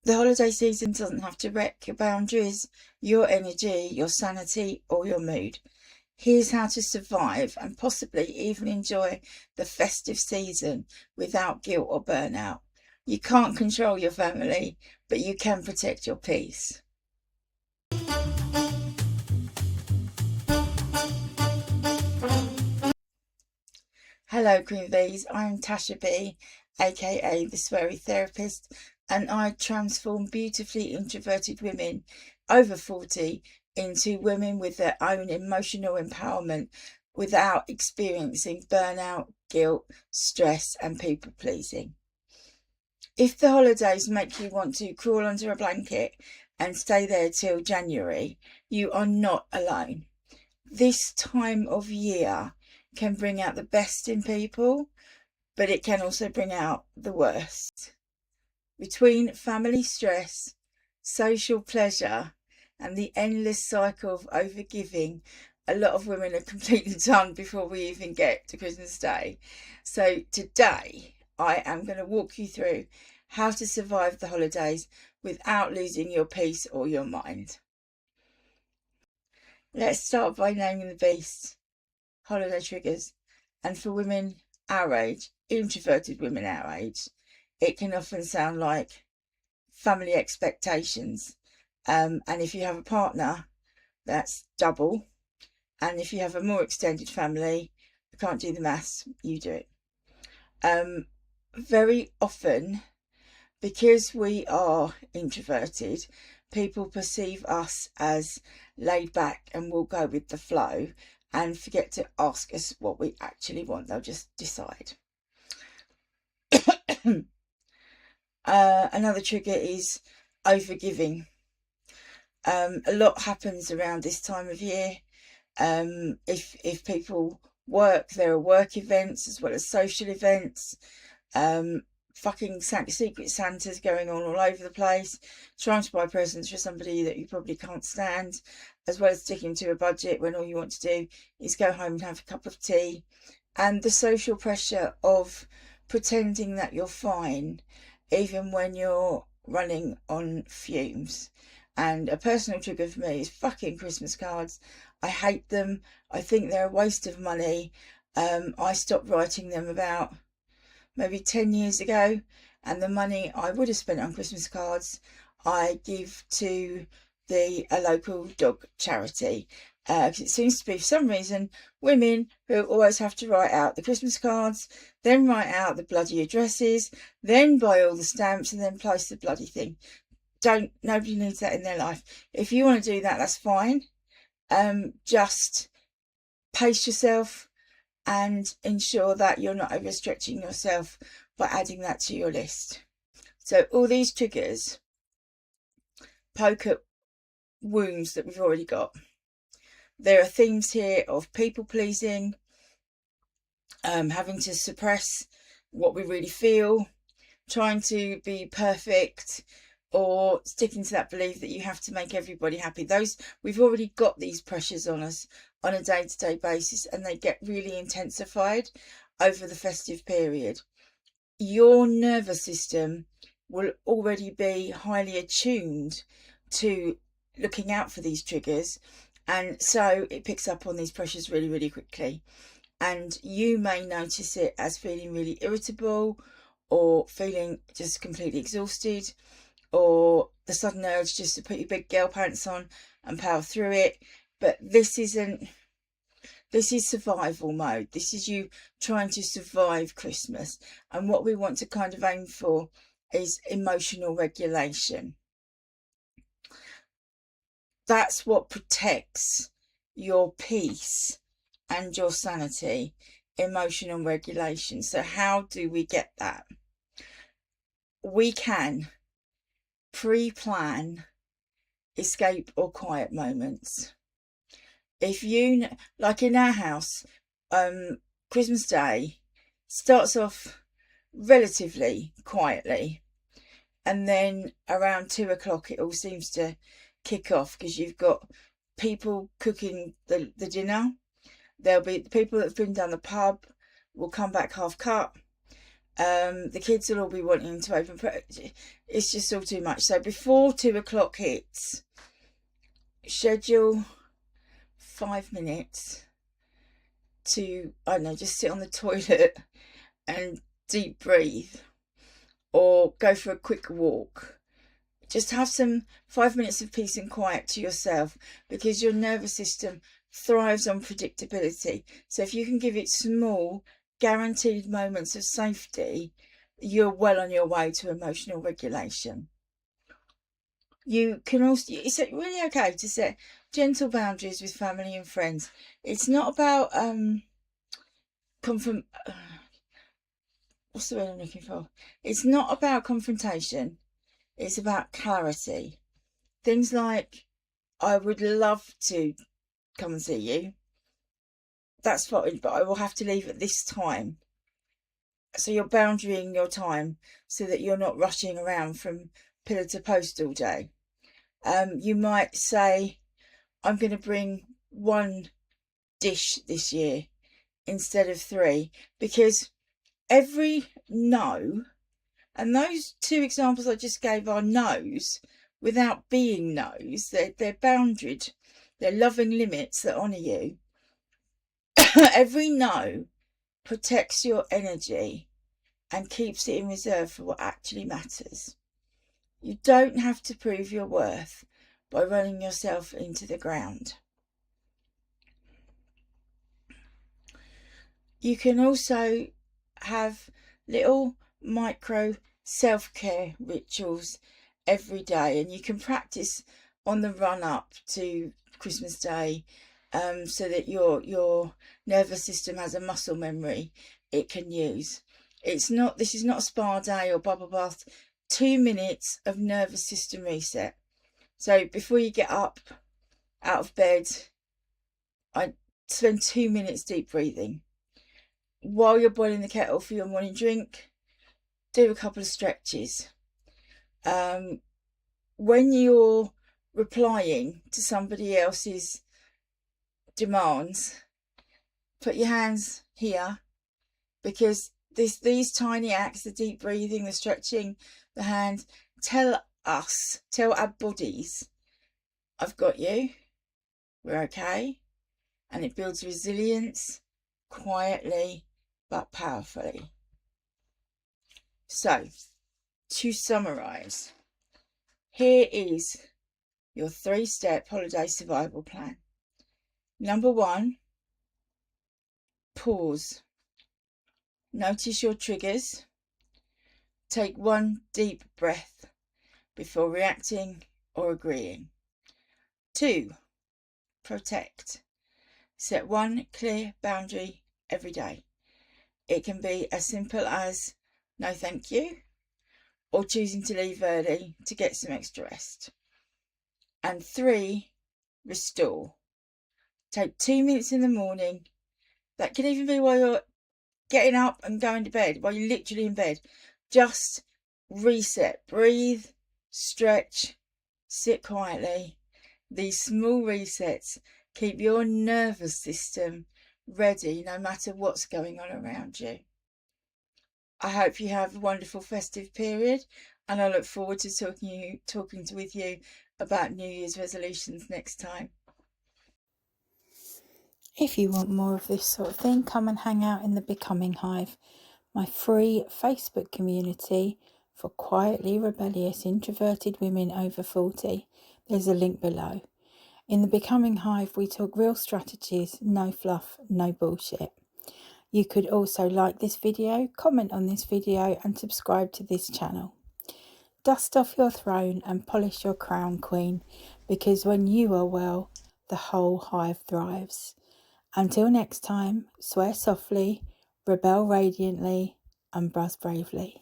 The holiday season doesn't have to wreck your boundaries, your energy, your sanity, or your mood. Here's how to survive and possibly even enjoy the festive season without guilt or burnout. You can't control your family, but you can protect your peace. Hello, Queen Bees. I'm Tasha B, aka the Sweary therapist, and I transform beautifully introverted women over 40 into women with their own emotional empowerment without experiencing burnout, guilt, stress, and people pleasing. If the holidays make you want to crawl under a blanket and stay there till January, you are not alone. This time of year can bring out the best in people, but it can also bring out the worst. Between family stress, social pleasure, and the endless cycle of overgiving, a lot of women are completely done before we even get to Christmas Day. So today, I am going to walk you through how to survive the holidays without losing your peace or your mind. Let's start by naming the beast. Holiday triggers. And for women our age, introverted women our age, it can often sound like family expectations. And if you have a partner, that's double. And if you have a more extended family, I can't do the maths, you do it. Very often, because we are introverted, people perceive us as laid back and will go with the flow and forget to ask us what we actually want. They'll just decide. Another trigger is overgiving. A lot happens around this time of year. If people work, there are work events as well as social events. Fucking secret Santas going on all over the place, trying to buy presents for somebody that you probably can't stand, as well as sticking to a budget when all you want to do is go home and have a cup of tea. And the social pressure of pretending that you're fine, even when you're running on fumes. And a personal trigger for me is fucking Christmas cards. I hate them. I think they're a waste of money. I stopped writing them about maybe 10 years ago, and the money I would have spent on Christmas cards I give to a local dog charity, because it seems to be, for some reason, women who always have to write out the Christmas cards, then write out the bloody addresses, then buy all the stamps, and then place the bloody thing. Nobody needs that in their life. If you want to do that, that's fine. Just pace yourself and ensure that you're not overstretching yourself by adding that to your list. So all these triggers poke at wounds that we've already got. There are themes here of people pleasing, having to suppress what we really feel, trying to be perfect, or sticking to that belief that you have to make everybody happy. We've already got these pressures on us on a day-to-day basis, and they get really intensified over the festive period. Your nervous system will already be highly attuned to looking out for these triggers, and so it picks up on these pressures really, really quickly. And you may notice it as feeling really irritable, or feeling just completely exhausted, or the sudden urge just to put your big girl pants on and power through it. But this is survival mode. This is you trying to survive Christmas. And what we want to kind of aim for is emotional regulation. That's what protects your peace and your sanity, emotional regulation. So how do we get that? We can pre-plan escape or quiet moments. If you, like in our house, Christmas Day starts off relatively quietly, and then around 2 o'clock it all seems to kick off, because you've got people cooking the dinner. There'll be the people that have been down the pub will come back half cut. The kids will all be wanting to open. It's just all too much. So before 2 o'clock hits, schedule 5 minutes to, I don't know, just sit on the toilet and deep breathe, or go for a quick walk. Just have some 5 minutes of peace and quiet to yourself, because your nervous system thrives on predictability. So if you can give it small, guaranteed moments of safety, you're well on your way to emotional regulation. You can also, it's really okay to set gentle boundaries with family and friends. It's not about what's the word I'm looking for? It's not about confrontation. It's about clarity. Things like, I would love to come and see you. That's fine, but I will have to leave at this time. So you're boundarying your time so that you're not rushing around from pillar to post all day. You might say, I'm going to bring 1 dish this year instead of 3, because every no, and those 2 examples I just gave are no's without being no's. They're boundaried. They're loving limits that honour you. Every no protects your energy and keeps it in reserve for what actually matters. You don't have to prove your worth by running yourself into the ground. You can also have little micro self-care rituals every day, and you can practice on the run up to Christmas Day, so that your nervous system has a muscle memory it can use. This is not a spa day or bubble bath. 2 minutes of nervous system reset. So before you get up out of bed, I spend 2 minutes deep breathing. While you're boiling the kettle for your morning drink, do a couple of stretches. When you're replying to somebody else's demands, put your hands here, because these tiny acts, the deep breathing, the stretching, the hands, tell our bodies, I've got you, we're okay. And it builds resilience quietly but powerfully. So, to summarise, here is your 3-step holiday survival plan. Number 1, pause. Notice your triggers. Take 1 deep breath before reacting or agreeing. 2, protect. Set 1 clear boundary every day. It can be as simple as no thank you, or choosing to leave early to get some extra rest. And 3, restore. Take 2 minutes in the morning. That can even be while you're getting up and going to bed, while you're literally in bed. Just reset, breathe, stretch, sit quietly. These small resets keep your nervous system ready no matter what's going on around you. I hope you have a wonderful festive period, and I look forward to talking with you about New Year's resolutions next time. If you want more of this sort of thing, come and hang out in the Becoming Hive, my free Facebook community for quietly rebellious introverted women over 40. There's a link below. In the Becoming Hive, we talk real strategies, no fluff, no bullshit. You could also like this video, comment on this video, and subscribe to this channel. Dust off your throne and polish your crown, Queen, because when you are well, the whole hive thrives. Until next time, swear softly, rebel radiantly, and buzz bravely.